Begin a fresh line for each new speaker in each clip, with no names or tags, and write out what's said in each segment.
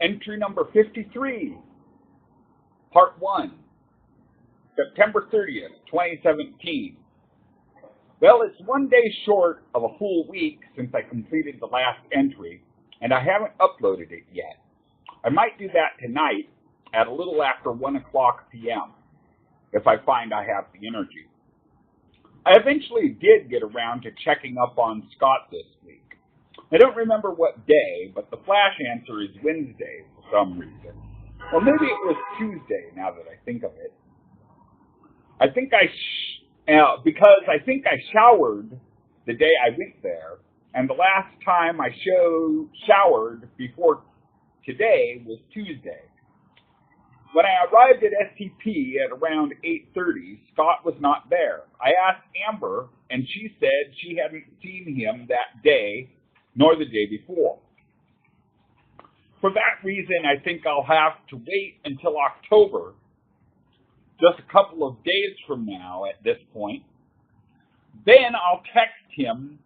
Entry number 53, Part 1, September 30th, 2017. Well, it's one day short of a full week since I completed the last entry, and I haven't uploaded it yet. I might do that tonight at a little after 1 o'clock p.m. if I find I have the energy. I eventually did get around to checking up on Scott this week. I don't remember what day, but the flash answer is Wednesday for some reason. Or maybe it was Tuesday, now that I think of it. Because I think I showered the day I went there, and the last time I showered before today was Tuesday. When I arrived at STP at around 8:30, Scott was not there. I asked Amber, and she said she hadn't seen him that day, nor the day before. For that reason, I think I'll have to wait until October, just a couple of days from now at this point. Then I'll text him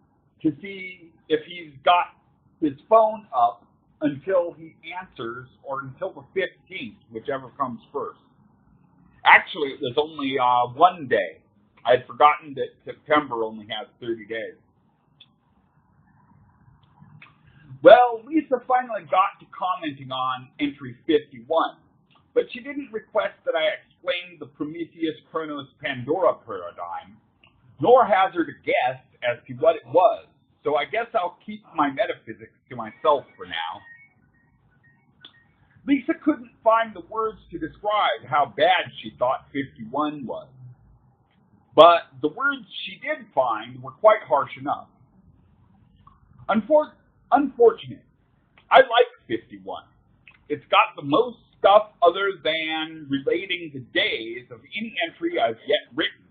to see if he's got his phone up until he answers, or until the 15th, whichever comes first. Actually, it was only one day. I had forgotten that September only has 30 days. Well, Lisa finally got to commenting on entry 51, but she didn't request that I explain the Prometheus-Chronos-Pandora paradigm, nor hazard a guess as to what it was, so I guess I'll keep my metaphysics to myself for now. Lisa couldn't find the words to describe how bad she thought 51 was, but the words she did find were quite harsh enough. Unfortunate. I like 51. It's got the most stuff other than relating the days of any entry I've yet written.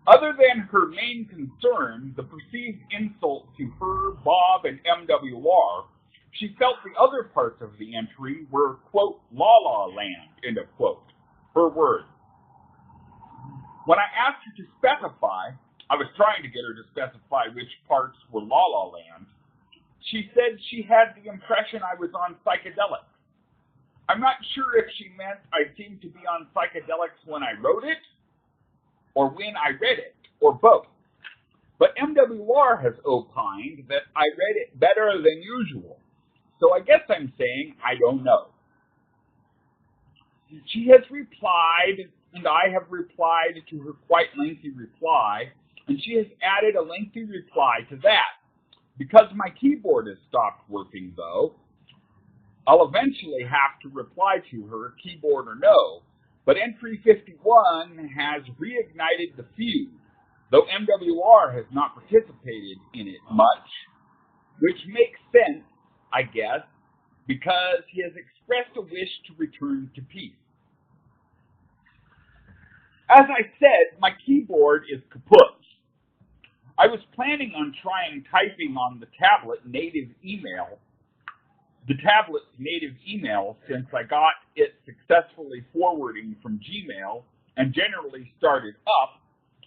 Other than her main concern, the perceived insult to her, Bob, and MWR, she felt the other parts of the entry were, quote, la-la land, end of quote, her words. When I asked her to specify, I was trying to get her to specify which parts were la-la land, she said she had the impression I was on psychedelics. I'm not sure if she meant I seemed to be on psychedelics when I wrote it, or when I read it, or both. But MWR has opined that I read it better than usual, so I guess I'm saying I don't know. She has replied, and I have replied to her quite lengthy reply, and she has added a lengthy reply to that. Because my keyboard has stopped working, though, I'll eventually have to reply to her, keyboard or no, but entry 51 has reignited the feud, though MWR has not participated in it much, which makes sense, I guess, because he has expressed a wish to return to peace. As I said, my keyboard is kaput. I was planning on trying typing on the tablet's native email since I got it successfully forwarding from Gmail and generally started up,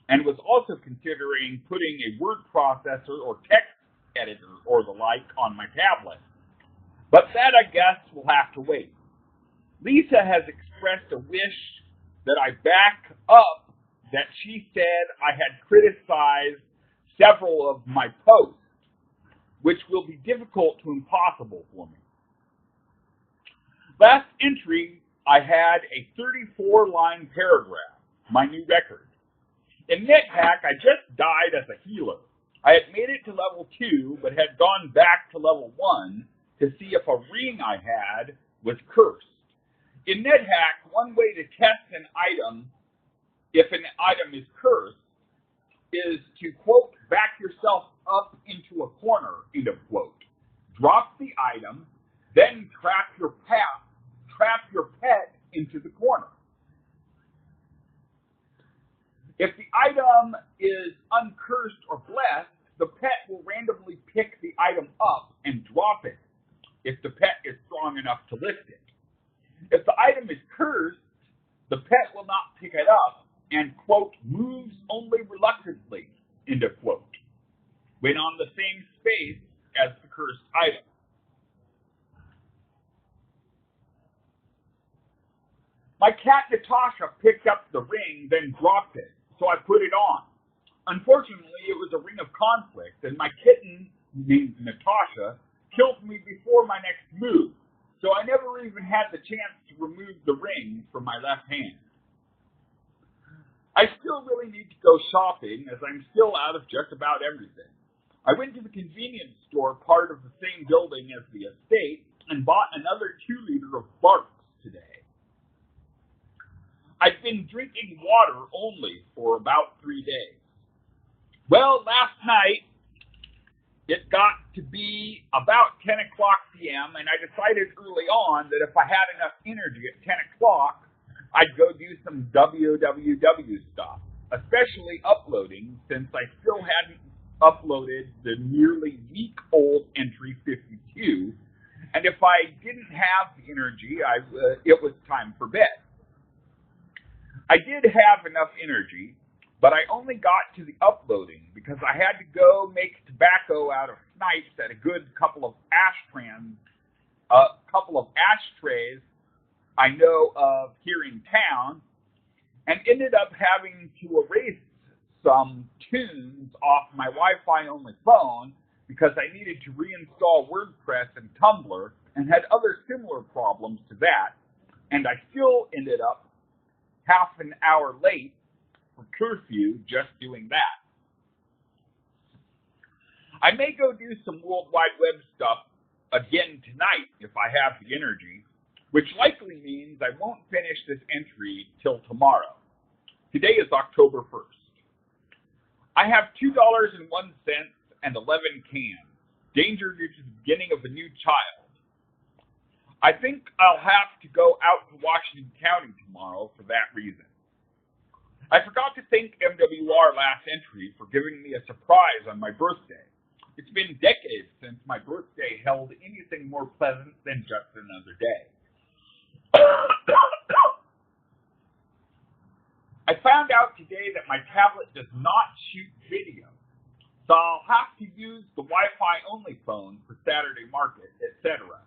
and was also considering putting a word processor or text editor or the like on my tablet. But that, I guess, will have to wait. Lisa has expressed a wish that I back up that she said I had criticized several of my posts, which will be difficult to impossible for me. Last entry, I had a 34-line paragraph, my new record. In NetHack, I just died as a healer. I had made it to level 2, but had gone back to level 1 to see if a ring I had was cursed. In NetHack, one way to test an item, if an item is cursed, is to, quote, back yourself up into a corner, end of quote. Drop the item, then trap your pet into the corner. If the item is uncursed or blessed, the pet will randomly pick the item up and drop it if the pet is strong enough to lift it. If the item is cursed, the pet will not pick it up and, quote, moves only reluctantly, end of quote, when on the same space as the cursed item. My cat Natasha picked up the ring, then dropped it, so I put it on. Unfortunately, it was a ring of conflict, and my kitten, named Natasha, killed me before my next move, so I never even had the chance to remove the ring from my left hand. I still really need to go shopping, as I'm still out of just about everything. I went to the convenience store, part of the same building as the estate, and bought another 2-liter of Barks today. I've been drinking water only for about 3 days. Well, last night, it got to be about 10 o'clock p.m., and I decided early on that if I had enough energy at 10 o'clock, I'd go do some WWW stuff, especially uploading, since I still hadn't uploaded the nearly week-old entry 52, and if I didn't have the energy, it was time for bed. I did have enough energy, but I only got to the uploading because I had to go make tobacco out of snipes at a good couple of ashtrays I know of here in town, and ended up having to erase some tunes off my Wi-Fi only phone because I needed to reinstall WordPress and Tumblr and had other similar problems to that, and I still ended up half an hour late for curfew just doing that. I may go do some World Wide Web stuff again tonight if I have the energy, which likely means I won't finish this entry till tomorrow. Today is October 1st. I have $2.01 and 11 cans. Danger due to the beginning of a new child. I think I'll have to go out to Washington County tomorrow for that reason. I forgot to thank MWR last entry for giving me a surprise on my birthday. It's been decades since my birthday held anything more pleasant than just another day. I found out today that my tablet does not shoot video, so I'll have to use the Wi-Fi only phone for Saturday market, etc.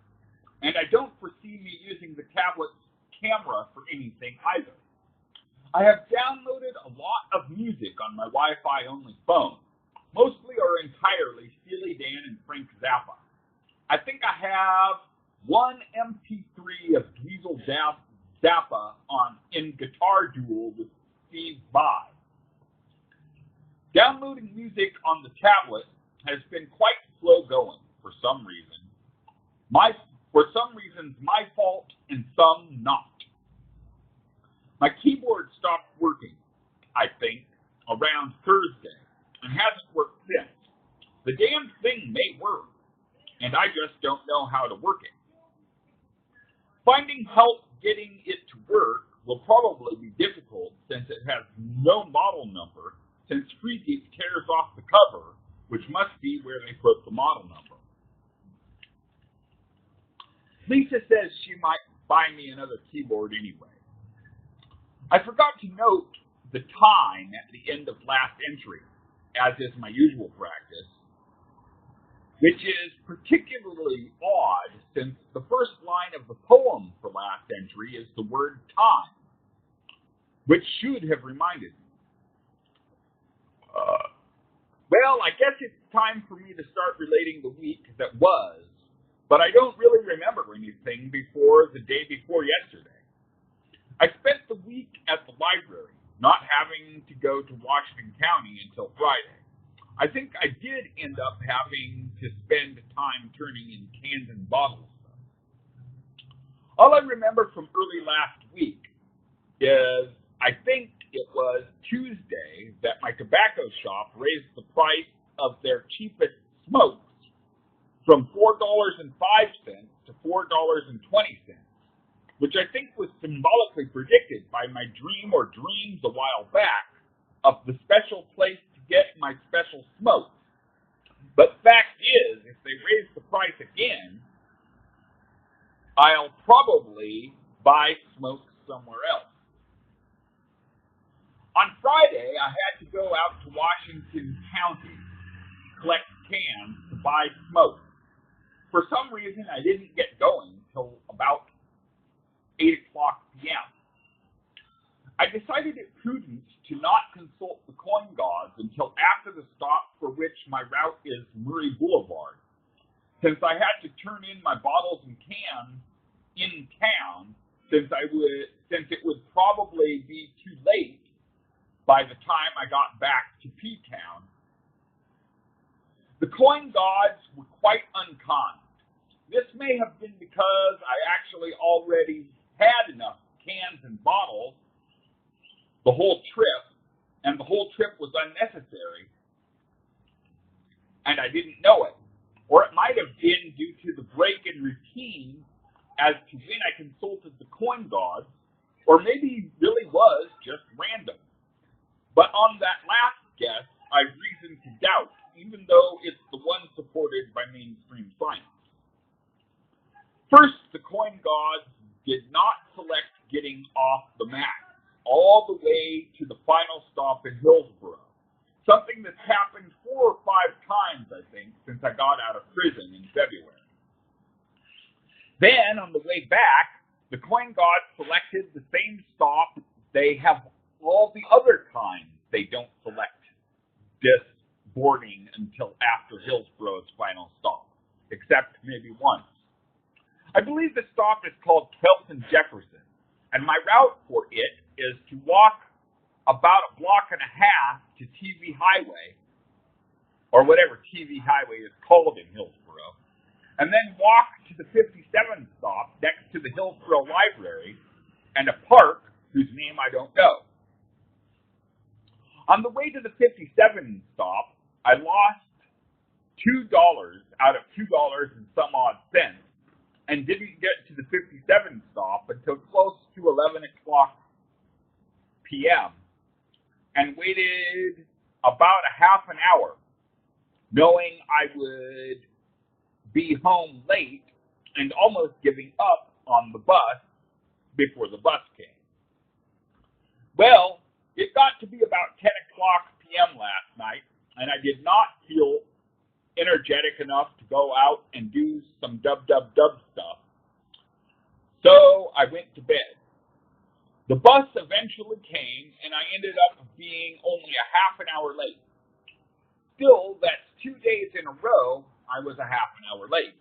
And I don't foresee me using the tablet's camera for anything either. I have downloaded a lot of music on my Wi-Fi only phone, mostly or entirely Steely Dan and Frank Zappa. I think I have one MP3 of Diesel Zappa in Guitar Duel with Steve Vai. Downloading music on the tablet has been quite slow going for some reason. For some reasons my fault and some not. My keyboard stopped working, I think, around Thursday and hasn't worked since. The damn thing may work, and I just don't know how to work it. Finding help getting it to work will probably be difficult since it has no model number, since Freegeek tears off the cover, which must be where they put the model number. Lisa says she might buy me another keyboard anyway. I forgot to note the time at the end of last entry, as is my usual practice, which is particularly odd since the first line of the poem for last entry is the word time, which should have reminded me. Well, I guess it's time for me to start relating the week that was, but I don't really remember anything before the day before yesterday. I spent the week at the library, not having to go to Washington County until Friday. I think I did end up having to spend time turning in cans and bottles. All I remember from early last week is I think it was Tuesday that my tobacco shop raised the price of their cheapest smokes from $4.05 to $4.20, which I think was symbolically predicted by my dream or dreams a while back of the special place to get my special smokes. But fact is, if they raise the price again, I'll probably buy smokes somewhere else. On Friday, I had to go out to Washington County to collect cans to buy smoke. For some reason, I didn't get going until about 8 o'clock p.m. I decided it prudent to not consult the coin gods until after the stop for which my route is Murray Boulevard, since I had to turn in my bottles and cans in town, since it would probably be too late by the time I got back to P-Town. The coin gods were quite unkind. This may have been because I actually already had enough cans and bottles the whole trip, and the whole trip was unnecessary, and I didn't know it. Or it might have been due to the break in routine as to when I consulted the coin gods, or maybe it really was just random. But on that last guess, I've reason to doubt, even though it's the one supported by mainstream science. First, the coin gods did not select getting off the mat all the way to the final stop in Hillsborough, something that's happened 4 or 5 times, I think, since I got out of prison in February. Then, on the way back, the coin gods selected the same stop they have all the other times they don't select this boarding until after Hillsborough's final stop, except maybe once. I believe the stop is called Kelton Jefferson, and my route for it is to walk about a block and a half to TV Highway, or whatever TV Highway is called in Hillsborough, and then walk to the 57 stop next to the Hillsborough Library and a park whose name I don't know. On the way to the 57 stop, I lost $2 out of $2 and some odd cents, and didn't get to the 57 stop until close to 11 o'clock p.m. and waited about a half an hour, knowing I would be home late and almost giving up on the bus before the bus came. Well, it got to be about 10 o'clock p.m. last night, and I did not feel energetic enough to go out and do some dub stuff. So I went to bed. The bus eventually came, and I ended up being only a half an hour late. Still, that's 2 days in a row I was a half an hour late.